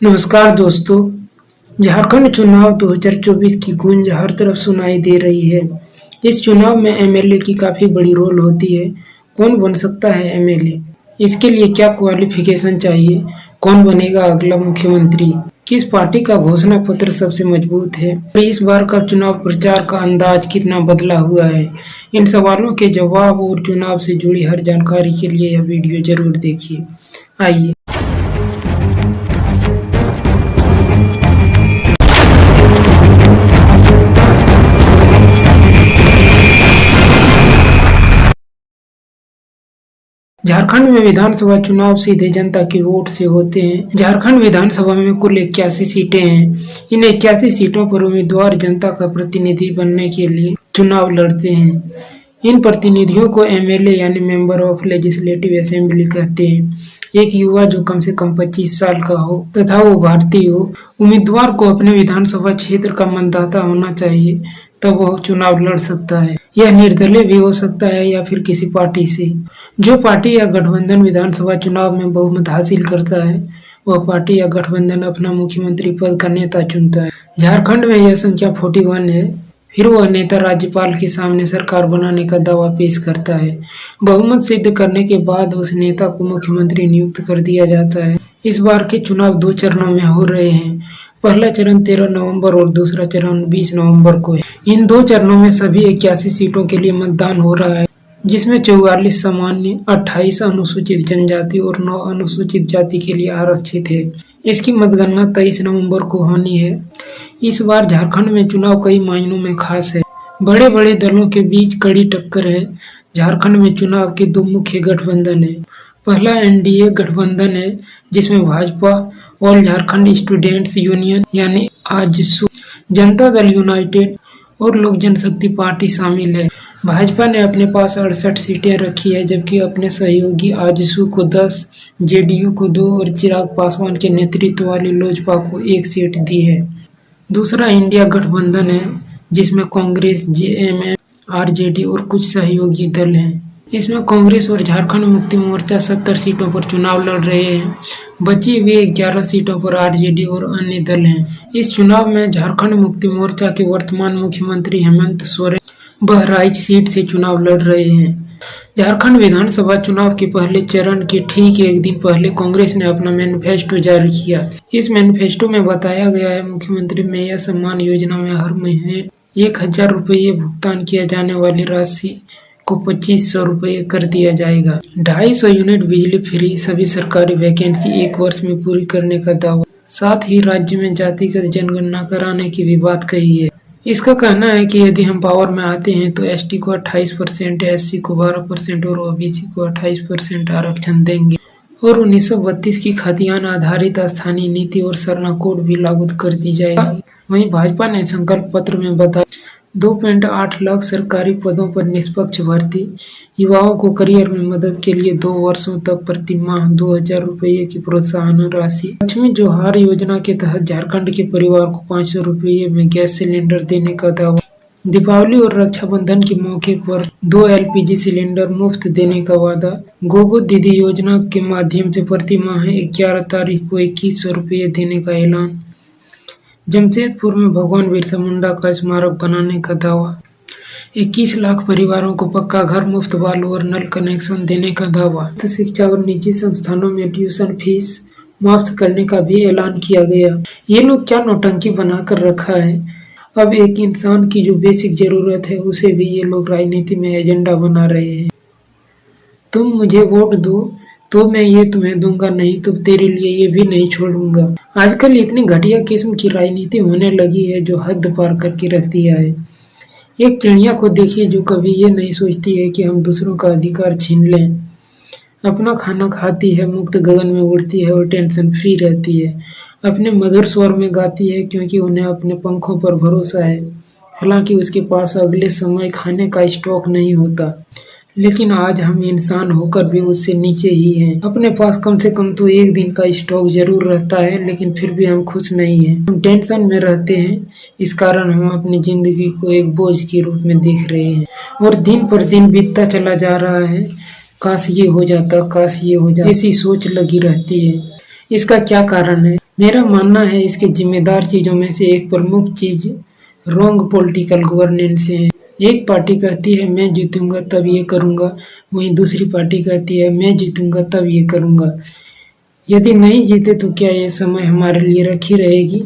नमस्कार दोस्तों। झारखंड चुनाव 2024 की गूंज हर तरफ सुनाई दे रही है। इस चुनाव में एमएलए की काफी बड़ी रोल होती है। कौन बन सकता है एमएलए? इसके लिए क्या क्वालिफिकेशन चाहिए? कौन बनेगा अगला मुख्यमंत्री? किस पार्टी का घोषणा पत्र सबसे मजबूत है? और इस बार का चुनाव प्रचार का अंदाज कितना बदला हुआ है? इन सवालों के जवाब और चुनाव से जुड़ी हर जानकारी के लिए यह वीडियो जरूर देखिए। आइए झारखंड में विधानसभा चुनाव सीधे जनता की वोट से होते हैं। झारखंड विधानसभा में कुल 81 सीटें हैं। इन 81 सीटों पर उम्मीदवार जनता का प्रतिनिधि बनने के लिए चुनाव लड़ते हैं। इन प्रतिनिधियों को एमएलए यानी मेंबर ऑफ लेजिस्लेटिव असेंबली कहते हैं। एक युवा जो कम से कम 25 साल का हो तथा वो भारतीय हो। उम्मीदवार को अपने विधानसभा क्षेत्र का मतदाता होना चाहिए, तब वह चुनाव लड़ सकता है। यह निर्दलीय भी हो सकता है या फिर किसी पार्टी से। जो पार्टी या गठबंधन विधानसभा चुनाव में बहुमत हासिल करता है, वह पार्टी या गठबंधन अपना मुख्यमंत्री पद का नेता चुनता है। झारखंड में यह संख्या 41 है। फिर वह नेता राज्यपाल के सामने सरकार बनाने का दावा पेश करता है। बहुमत सिद्ध करने के बाद उस नेता को मुख्यमंत्री नियुक्त कर दिया जाता है। इस बार के चुनाव 2 चरणों में हो रहे हैं। पहला चरण 13 नवंबर और दूसरा चरण 20 नवंबर को है। इन 2 चरणों में सभी 81 सीटों के लिए मतदान हो रहा है, जिसमें 44 सामान्य, 28 अनुसूचित जनजाति और 9 अनुसूचित जाति के लिए आरक्षित है। इसकी मतगणना 23 नवंबर को होनी है। इस बार झारखंड में चुनाव कई मायनों में खास है। बड़े बड़े दलों के बीच कड़ी टक्कर है। झारखंड में चुनाव के 2 मुख्य गठबंधन है। पहला एनडीए गठबंधन है, जिसमें Bhajpa, all Jharkhand students union यानी आजसू, जनता दल यूनाइटेड और लोक जनशक्ति पार्टी शामिल है। भाजपा ने अपने पास 68 सीटें रखी है, जबकि अपने सहयोगी आजसू को 10, जेडीयू को 2 और चिराग पासवान के नेतृत्व वाली लोजपा को 1 सीट दी है। दूसरा इंडिया गठबंधन है, जिसमें कांग्रेस, जेएमएम, आरजेडी और कुछ सहयोगी दल हैं। इसमें कांग्रेस और झारखंड मुक्ति मोर्चा 70 सीटों पर चुनाव लड़ रहे हैं। बची हुई 11 सीटों पर आरजेडी और अन्य दल हैं। इस चुनाव में झारखंड मुक्ति मोर्चा के वर्तमान मुख्यमंत्री हेमंत सोरेन बहराइच सीट से चुनाव लड़ रहे हैं। झारखंड विधानसभा चुनाव के पहले चरण के ठीक एक दिन पहले कांग्रेस ने अपना मैनिफेस्टो जारी किया। इस मैनिफेस्टो में बताया गया है, मुख्यमंत्री मेयर सम्मान योजना में हर महीने 1000 रुपये भुगतान किया जाने वाली राशि को 2500 रुपये कर दिया जाएगा। 250 यूनिट बिजली फ्री, सभी सरकारी वैकेंसी 1 वर्ष में पूरी करने का दावा। साथ ही राज्य में जातिगत जनगणना कराने की भी बात कही है। इसका कहना है कि यदि हम पावर में आते हैं तो एसटी को 28%, एससी को 12% और ओबीसी को 28% आरक्षण देंगे और 1932 की खतियान आधारित स्थानीय नीति और सरना कोड भी लागू कर दी जाएगी। वहीं भाजपा ने संकल्प पत्र में बताया 2.8 लाख सरकारी पदों पर निष्पक्ष भर्ती, युवाओं को करियर में मदद के लिए 2 वर्षों तक प्रति माह 2000 रुपये की प्रोत्साहन राशि। लक्ष्मी जोहार योजना के तहत झारखंड के परिवार को 500 रुपये में गैस सिलेंडर देने का दावा। दीपावली और रक्षाबंधन के मौके पर 2 एलपीजी सिलेंडर मुफ्त देने का वादा। गोगो दीदी योजना के माध्यम से प्रति माह 11 तारीख को 2100 रुपये देने का ऐलान। जमशेदपुर में भगवान बिरसा मुंडा का स्मारक बनाने का दावा। 21 लाख परिवारों को पक्का घर, मुफ्त बालू और नल कनेक्शन देने का दावा। शिक्षा और निजी संस्थानों में ट्यूशन फीस माफ करने का भी ऐलान किया गया। ये लोग क्या नौटंकी बनाकर रखा है। अब एक इंसान की जो बेसिक जरूरत है, उसे भी ये लोग राजनीति में एजेंडा बना रहे हैं। तुम मुझे वोट दो तो मैं ये तुम्हें दूंगा, नहीं तो तेरे लिए ये भी नहीं छोड़ूंगा। आजकल इतनी घटिया किस्म की राजनीति होने लगी है जो हद पार करके रख दिया है। एक चिड़िया को देखिए जो कभी ये नहीं सोचती है कि हम दूसरों का अधिकार छीन लें। अपना खाना खाती है, मुक्त गगन में उड़ती है और टेंशन फ्री रहती है। अपने मधुर स्वर में गाती है क्योंकि उन्हें अपने पंखों पर भरोसा है। हालांकि उसके पास अगले समय खाने का स्टॉक नहीं होता, लेकिन आज हम इंसान होकर भी उससे नीचे ही हैं। अपने पास कम से कम तो एक दिन का स्टॉक जरूर रहता है, लेकिन फिर भी हम खुश नहीं हैं। हम टेंशन में रहते हैं। इस कारण हम अपनी जिंदगी को एक बोझ के रूप में देख रहे हैं और दिन पर दिन बीतता चला जा रहा है। काश ये हो जाता, काश ये हो जाता, ऐसी सोच लगी रहती है। इसका क्या कारण है? मेरा मानना है इसके जिम्मेदार चीजों में से एक प्रमुख चीज रॉन्ग पॉलिटिकल गवर्नेंस है। एक पार्टी कहती है मैं जीतूंगा तब ये करूंगा, वहीं दूसरी पार्टी कहती है मैं जीतूंगा तब ये करूंगा। यदि नहीं जीते तो क्या ये समय हमारे लिए रखी रहेगी?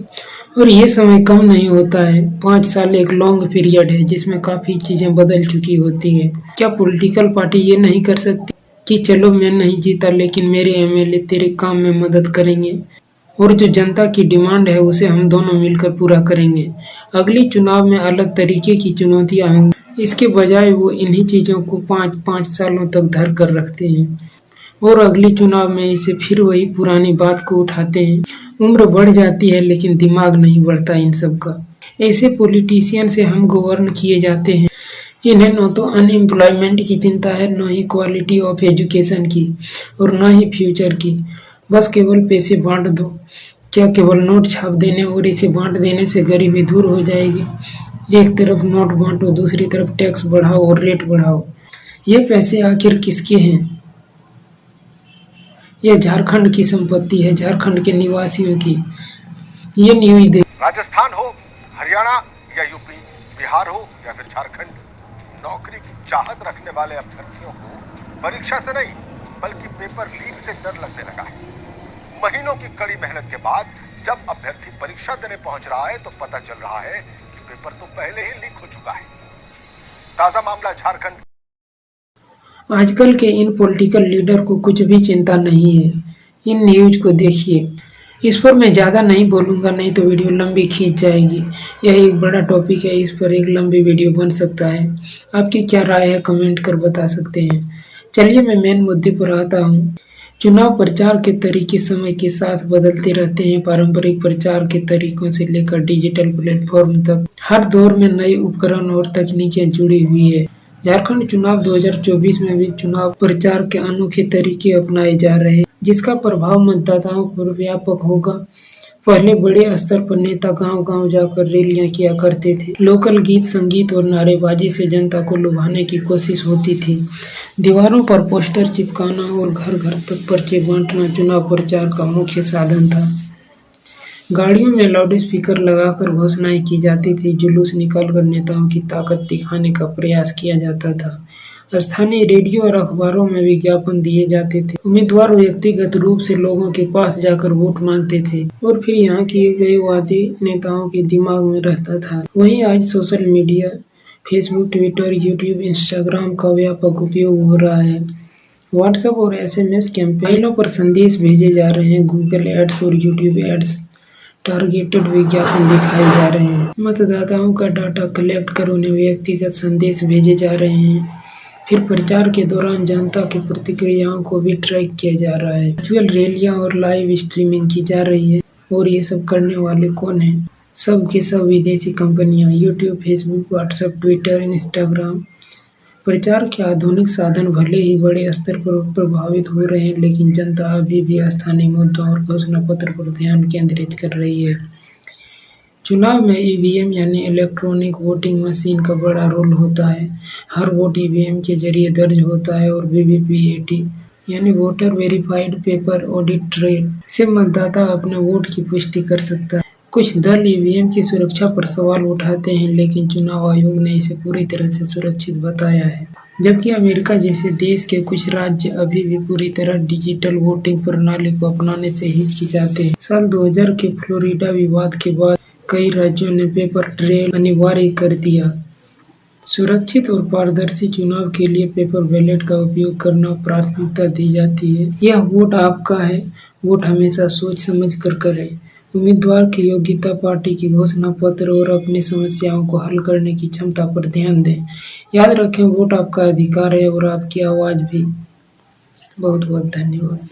और ये समय कम नहीं होता है। 5 साल एक लॉन्ग पीरियड है जिसमें काफी चीजें बदल चुकी होती है। क्या पॉलिटिकल पार्टी ये नहीं कर सकती कि चलो मैं नहीं जीता लेकिन मेरे एमएलए तेरे काम में मदद करेंगे और जो जनता की डिमांड है उसे हम दोनों मिलकर पूरा करेंगे। अगली चुनाव में अलग तरीके की चुनौतियां होंगी। इसके बजाय वो इन्हीं चीजों को 5-5 सालों तक धर कर रखते हैं और अगली चुनाव में इसे फिर वही पुरानी बात को उठाते हैं। उम्र बढ़ जाती है लेकिन दिमाग नहीं बढ़ता इन सब का। ऐसे पॉलिटिशियन से हम गवर्न किए जाते हैं। इन्हें न तो अनएम्प्लॉयमेंट की चिंता है, न ही क्वालिटी ऑफ एजुकेशन की और न ही फ्यूचर की। बस केवल पैसे बांट दो। क्या केवल नोट छाप देने और इसे बांट देने से गरीबी दूर हो जाएगी? एक तरफ नोट बांटो, दूसरी तरफ टैक्स बढ़ाओ और रेट बढ़ाओ। ये पैसे आखिर किसके हैं? यह झारखंड की संपत्ति है, झारखंड के निवासियों की। ये न्यूज दे। राजस्थान हो, हरियाणा या यूपी, बिहार हो या फिर झारखंड, नौकरी की चाहत रखने वाले अभ्यर्थियों को परीक्षा से नहीं बल्कि पेपर लीक से डर लगने लगा है। महीनों की कड़ी मेहनत के बाद जब अभ्यर्थी परीक्षा देने पहुंच रहा है तो पता चल रहा है कि पेपर तो पहले ही लीक हो चुका है। ताजा मामला झारखंड। आजकल के इन पॉलिटिकल लीडर को कुछ भी चिंता नहीं है। इन न्यूज को देखिए। इस पर मैं ज़्यादा नहीं बोलूँगा, नहीं तो वीडियो लंबी खींच जाएगी। यह एक बड़ा टॉपिक है, इस पर एक लंबी वीडियो बन सकता है। आपकी क्या राय है कमेंट कर बता सकते हैं। चलिए मैं मेन मुद्दे पर आता हूँ। चुनाव प्रचार के तरीके समय के साथ बदलते रहते हैं। पारंपरिक प्रचार के तरीकों से लेकर डिजिटल प्लेटफॉर्म तक हर दौर में नए उपकरण और तकनीकें जुड़ी हुई है। झारखंड चुनाव 2024 में भी चुनाव प्रचार के अनोखे तरीके अपनाए जा रहे हैं, जिसका प्रभाव मतदाताओं पर व्यापक होगा। पहले बड़े स्तर पर नेता गांव-गांव जाकर रैलियां किया करते थे। लोकल गीत, संगीत और नारेबाजी से जनता को लुभाने की कोशिश होती थी। दीवारों पर पोस्टर चिपकाना और घर-घर तक पर्चे बांटना चुनाव प्रचार का मुख्य साधन था। गाड़ियों में लाउड स्पीकर लगाकर घोषणाएं की जाती थी। जुलूस निकालकर नेताओं की ताकत दिखाने का प्रयास किया जाता था। स्थानीय रेडियो और अखबारों में विज्ञापन दिए जाते थे। उम्मीदवार व्यक्तिगत रूप से लोगों के पास जाकर वोट मांगते थे और फिर यहाँ किए गए वादे नेताओं के दिमाग में रहता था। वहीं आज social media, Facebook, Twitter, YouTube, Instagram का व्यापक उपयोग हो रहा है। व्हाट्सएप और SMS कैंपेनों पर संदेश भेजे जा रहे हैं। गूगल एड्स और यूट्यूब एड्स टारगेटेड विज्ञापन दिखाए जा रहे हैं। मतदाताओं का डाटा कलेक्ट कर उन्हें व्यक्तिगत संदेश भेजे जा रहे हैं। फिर प्रचार के दौरान जनता की प्रतिक्रियाओं को भी ट्रैक किया जा रहा है। वर्चुअल रैलियां और लाइव स्ट्रीमिंग की जा रही है। और ये सब करने वाले कौन हैं? सब के सब विदेशी कंपनियां। YouTube, Facebook, WhatsApp, Twitter, Instagram. प्रचार के आधुनिक साधन भले ही बड़े स्तर पर प्रभावित हो रहे हैं, लेकिन जनता अभी भी स्थानीय मुद्दों और घोषणा पत्र पर ध्यान केंद्रित कर रही है। चुनाव में ईवीएम यानी इलेक्ट्रॉनिक वोटिंग मशीन का बड़ा रोल होता है। हर वोट ईवीएम के जरिए दर्ज होता है और वीवीपीएटी यानी voter verified paper audit trail से मतदाता अपने वोट की पुष्टि कर सकता है। कुछ दल ईवीएम की सुरक्षा पर सवाल उठाते हैं, लेकिन चुनाव आयोग ने इसे पूरी तरह से सुरक्षित बताया है। जबकि अमेरिका जैसे देश के कुछ राज्य अभी भी पूरी तरह डिजिटल वोटिंग प्रणाली को अपनाने से हिचकिचाते हैं। साल 2000 के फ्लोरिडा विवाद के बाद कई राज्यों ने पेपर ट्रेल अनिवार्य कर दिया। सुरक्षित और पारदर्शी चुनाव के लिए पेपर बैलेट का उपयोग करना प्राथमिकता दी जाती है। यह वोट आपका है, वोट हमेशा सोच समझ कर करें। उम्मीदवार की योग्यता, पार्टी की घोषणा पत्र और अपनी समस्याओं को हल करने की क्षमता पर ध्यान दें। याद रखें, वोट आपका अधिकार है और आपकी आवाज़ भी। बहुत बहुत धन्यवाद।